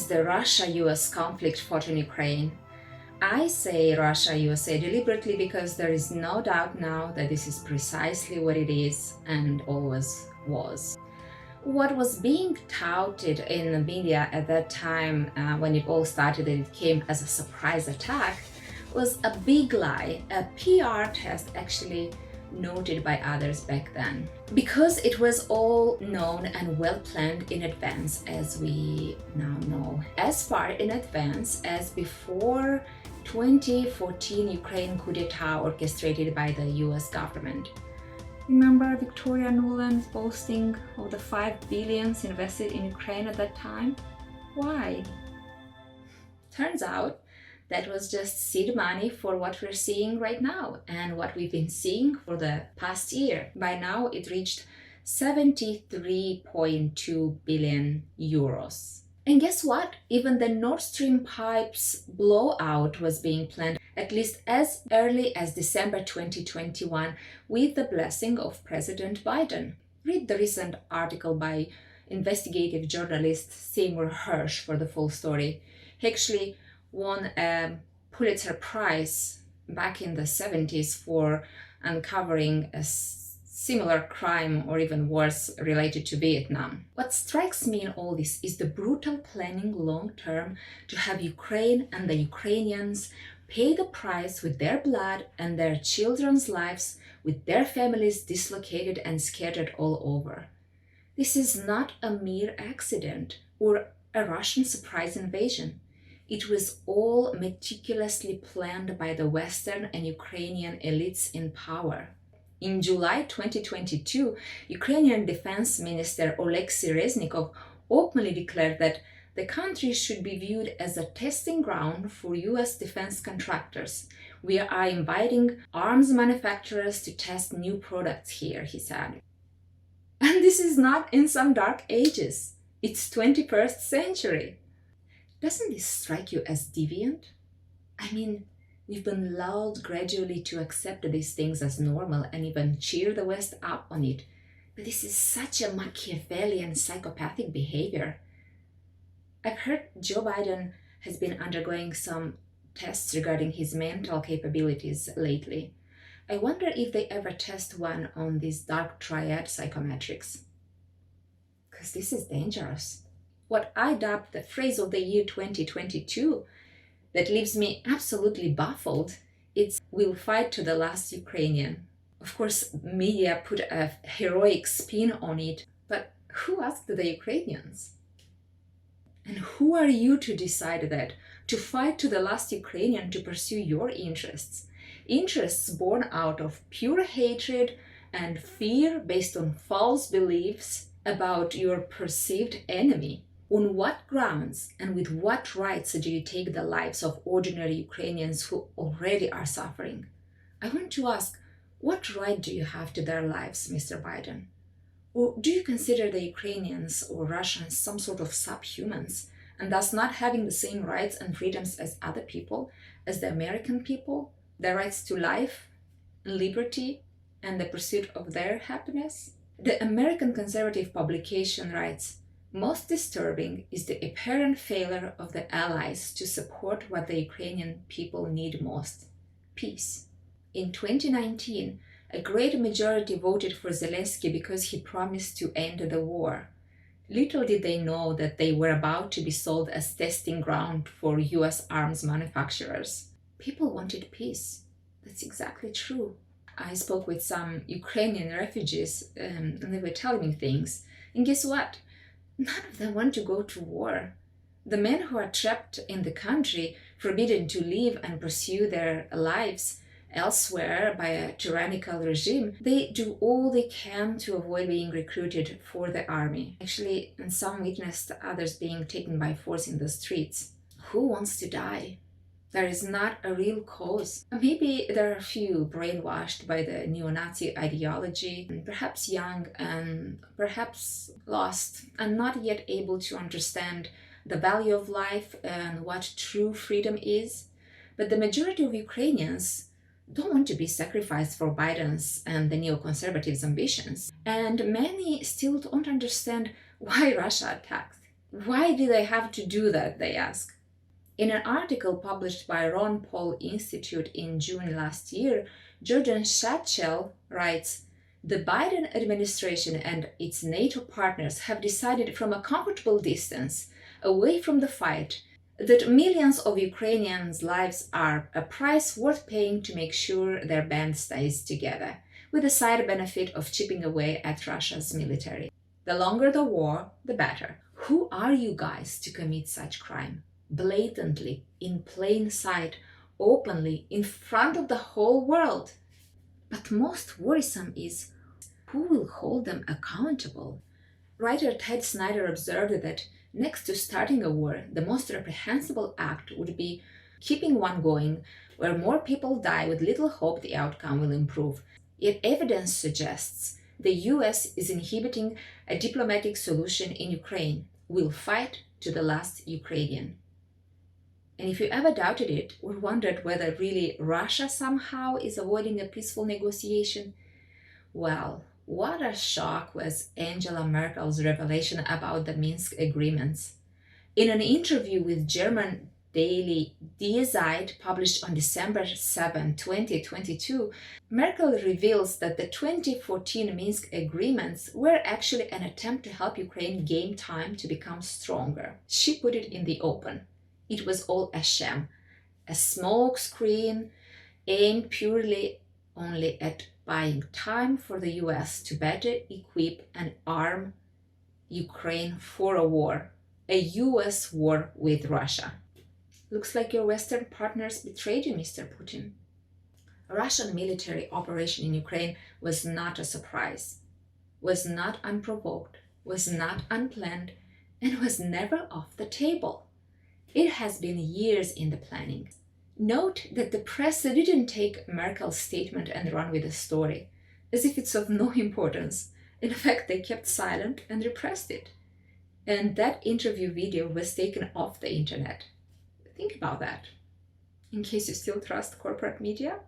is the Russia-US conflict fought in Ukraine. I say Russia-USA deliberately because there is no doubt now that this is precisely what it is and always was. What was being touted in the media at that time, when it all started and it came as a surprise attack, was a big lie, a PR test actually noted by others back then. Because it was all known and well planned in advance, as we now know, as far in advance as before 2014 Ukraine coup d'etat orchestrated by the US government. Remember Victoria Nuland's boasting of the $5 billion invested in Ukraine at that time? Why? Turns out that was just seed money for what we're seeing right now and what we've been seeing for the past year. By now it reached 73.2 billion euros. And guess what? Even the Nordstream pipes blowout was being planned at least as early as December 2021 with the blessing of President Biden. Read the recent article by investigative journalist Seymour Hersh for the full story. He actually won a Pulitzer Prize back in the 70s for uncovering a similar crime, or even worse, related to Vietnam. What strikes me in all this is the brutal planning long term to have Ukraine and the Ukrainians pay the price with their blood and their children's lives, with their families dislocated and scattered all over. This is not a mere accident or a Russian surprise invasion. It was all meticulously planned by the Western and Ukrainian elites in power. In July 2022, Ukrainian Defense Minister Oleksiy Reznikov openly declared that the country should be viewed as a testing ground for US defense contractors. We are inviting arms manufacturers to test new products here, he said. And this is not in some dark ages. It's 21st century. Doesn't this strike you as deviant? I mean, we've been lulled gradually to accept these things as normal and even cheer the West up on it. But this is such a Machiavellian psychopathic behavior. I've heard Joe Biden has been undergoing some tests regarding his mental capabilities lately. I wonder if they ever test one on this dark triad psychometrics. Because this is dangerous. What I dubbed the phrase of the year 2022 that leaves me absolutely baffled, it's "we'll fight to the last Ukrainian." Of course, media put a heroic spin on it, but who asked the Ukrainians? And who are you to decide that? To fight to the last Ukrainian to pursue your interests? Interests born out of pure hatred and fear based on false beliefs about your perceived enemy. On what grounds and with what rights do you take the lives of ordinary Ukrainians who already are suffering? I want to ask, what right do you have to their lives, Mr. Biden? Or do you consider the Ukrainians or Russians some sort of subhumans and thus not having the same rights and freedoms as other people, as the American people, the rights to life, liberty, and the pursuit of their happiness? The American conservative publication writes, "Most disturbing is the apparent failure of the Allies to support what the Ukrainian people need most: peace." In 2019, a great majority voted for Zelensky because he promised to end the war. Little did they know that they were about to be sold as testing ground for US arms manufacturers. People wanted peace. That's exactly true. I spoke with some Ukrainian refugees and they were telling me things. And guess what? None of them want to go to war. The men who are trapped in the country, forbidden to leave and pursue their lives elsewhere by a tyrannical regime, they do all they can to avoid being recruited for the army. Actually, and some witnessed others being taken by force in the streets. Who wants to die? There is not a real cause. Maybe there are a few brainwashed by the neo-Nazi ideology, perhaps young and perhaps lost and not yet able to understand the value of life and what true freedom is. But the majority of Ukrainians don't want to be sacrificed for Biden's and the neoconservatives' ambitions. And many still don't understand why Russia attacked. Why did they have to do that, they ask. In an article published by Ron Paul Institute in June last year, Jordan Schachel writes, "The Biden administration and its NATO partners have decided from a comfortable distance, away from the fight, that millions of Ukrainians' lives are a price worth paying to make sure their band stays together, with the side benefit of chipping away at Russia's military. The longer the war, the better. Who are you guys to commit such crime? Blatantly, in plain sight, openly, in front of the whole world. But most worrisome is, who will hold them accountable?" Writer Ted Snyder observed that next to starting a war, the most reprehensible act would be keeping one going, where more people die with little hope the outcome will improve. Yet evidence suggests the US is inhibiting a diplomatic solution in Ukraine. We'll fight to the last Ukrainian. And if you ever doubted it or wondered whether really Russia somehow is avoiding a peaceful negotiation, well, what a shock was Angela Merkel's revelation about the Minsk agreements. In an interview with German daily Die Zeit published on December 7, 2022, Merkel reveals that the 2014 Minsk agreements were actually an attempt to help Ukraine gain time to become stronger. She put it in the open. It was all a sham, a smokescreen aimed purely only at buying time for the US to better equip and arm Ukraine for a war, a US war with Russia. Looks like your Western partners betrayed you, Mr. Putin. A Russian military operation in Ukraine was not a surprise, was not unprovoked, was not unplanned, and was never off the table. It has been years in the planning. Note that the press didn't take Merkel's statement and run with the story, as if it's of no importance. In fact, they kept silent and repressed it. And that interview video was taken off the internet. Think about that, in case you still trust corporate media.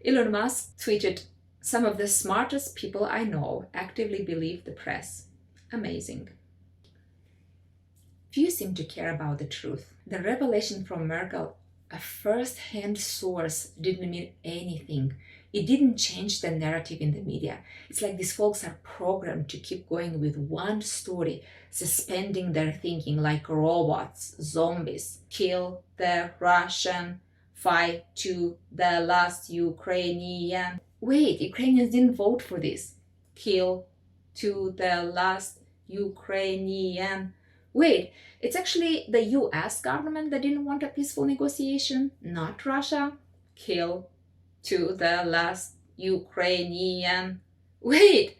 Elon Musk tweeted, "Some of the smartest people I know actively believe the press. Amazing." Few seem to care about the truth. The revelation from Merkel, a first-hand source, didn't mean anything. It didn't change the narrative in the media. It's like these folks are programmed to keep going with one story, suspending their thinking like robots, zombies. Kill the Russian, fight to the last Ukrainian. Wait, Ukrainians didn't vote for this. Kill to the last Ukrainian. Wait, it's actually the US government that didn't want a peaceful negotiation, not Russia. Kill to the last Ukrainian. Wait,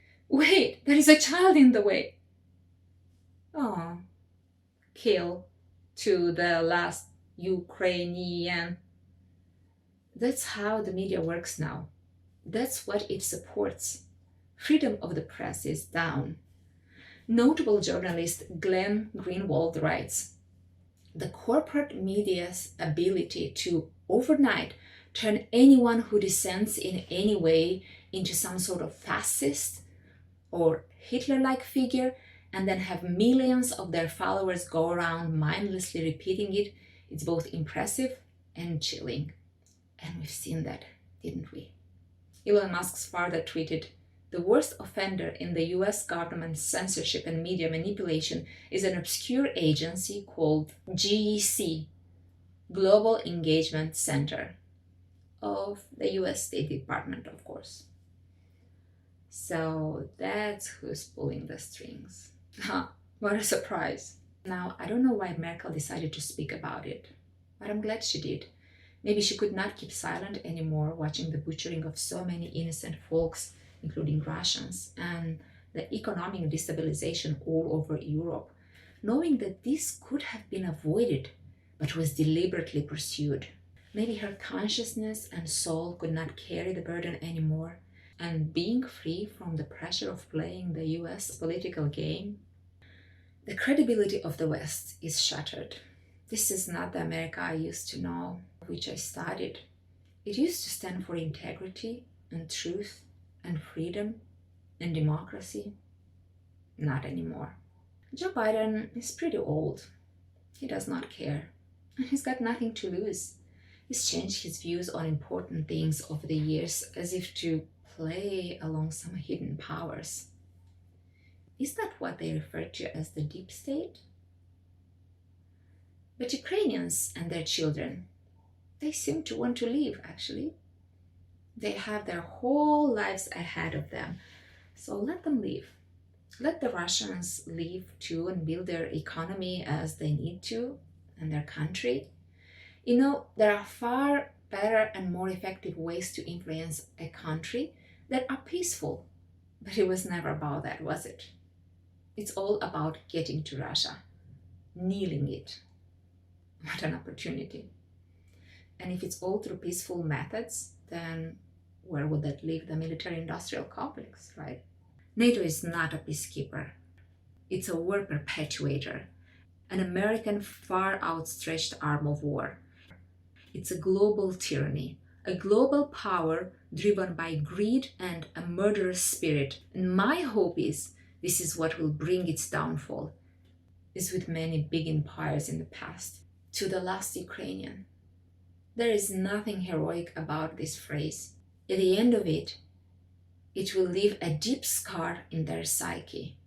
there is a child in the way. Oh, kill to the last Ukrainian. That's how the media works now. That's what it supports. Freedom of the press is down. Notable journalist Glen Greenwald writes, "The corporate media's ability to overnight turn anyone who dissents in any way into some sort of fascist or Hitler-like figure and then have millions of their followers go around mindlessly repeating it, it's both impressive and chilling." And we've seen that, didn't we? Elon Musk's father tweeted, "The worst offender in the US government's censorship and media manipulation is an obscure agency called GEC, Global Engagement Center, of the US State Department, of course." So that's who's pulling the strings. What a surprise. Now, I don't know why Merkel decided to speak about it, but I'm glad she did. Maybe she could not keep silent anymore watching the butchering of so many innocent folks, including Russians, and the economic destabilization all over Europe, knowing that this could have been avoided, but was deliberately pursued. Maybe her consciousness and soul could not carry the burden anymore, and being free from the pressure of playing the US political game. The credibility of the West is shattered. This is not the America I used to know, which I studied. It used to stand for integrity and truth and freedom and democracy. Not anymore. Joe Biden is pretty old. He does not care. And he's got nothing to lose. He's changed his views on important things over the years as if to play along some hidden powers. Is that what they refer to as the deep state? But Ukrainians and their children, they seem to want to leave, actually. They have their whole lives ahead of them. So let them leave. Let the Russians leave too and build their economy as they need to and their country. You know, there are far better and more effective ways to influence a country that are peaceful. But it was never about that, was it? It's all about getting to Russia, kneeling it. What an opportunity. And if it's all through peaceful methods, then where would that leave the military-industrial complex, right? NATO is not a peacekeeper. It's a war perpetuator, an American far outstretched arm of war. It's a global tyranny, a global power driven by greed and a murderous spirit. And my hope is this is what will bring its downfall, as with many big empires in the past. To the last Ukrainian. There is nothing heroic about this phrase. At the end of it, it will leave a deep scar in their psyche,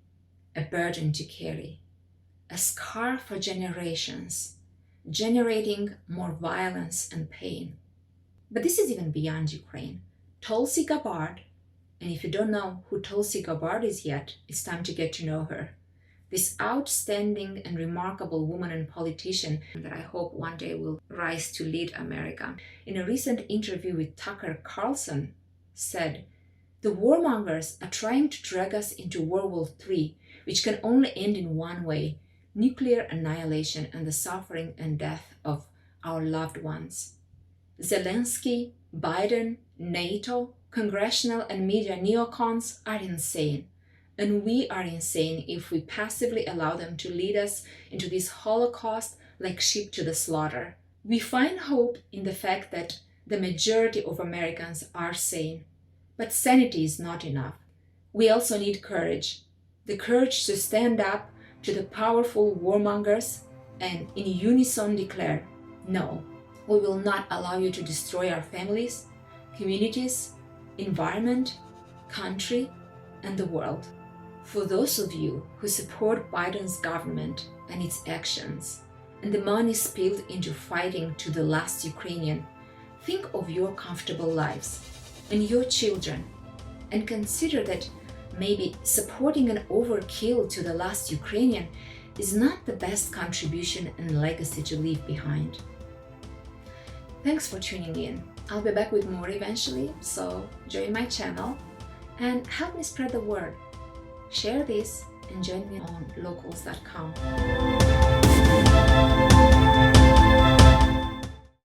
a burden to carry, a scar for generations, generating more violence and pain. But this is even beyond Ukraine. Tulsi Gabbard, and if you don't know who Tulsi Gabbard is yet, it's time to get to know her. This outstanding and remarkable woman and politician that I hope one day will rise to lead America. In a recent interview with Tucker Carlson, said, "The warmongers are trying to drag us into World War III, which can only end in one way: nuclear annihilation and the suffering and death of our loved ones." Zelensky, Biden, NATO, congressional and media neocons are insane. And we are insane if we passively allow them to lead us into this Holocaust like sheep to the slaughter. We find hope in the fact that the majority of Americans are sane. But sanity is not enough. We also need courage. The courage to stand up to the powerful warmongers and in unison declare, "No, we will not allow you to destroy our families, communities, environment, country, and the world." For those of you who support Biden's government and its actions, and the money spilled into fighting to the last Ukrainian, think of your comfortable lives and your children, and consider that maybe supporting an overkill to the last Ukrainian is not the best contribution and legacy to leave behind. Thanks for tuning in. I'll be back with more eventually, so join my channel and help me spread the word. Share this and join me on locals.com.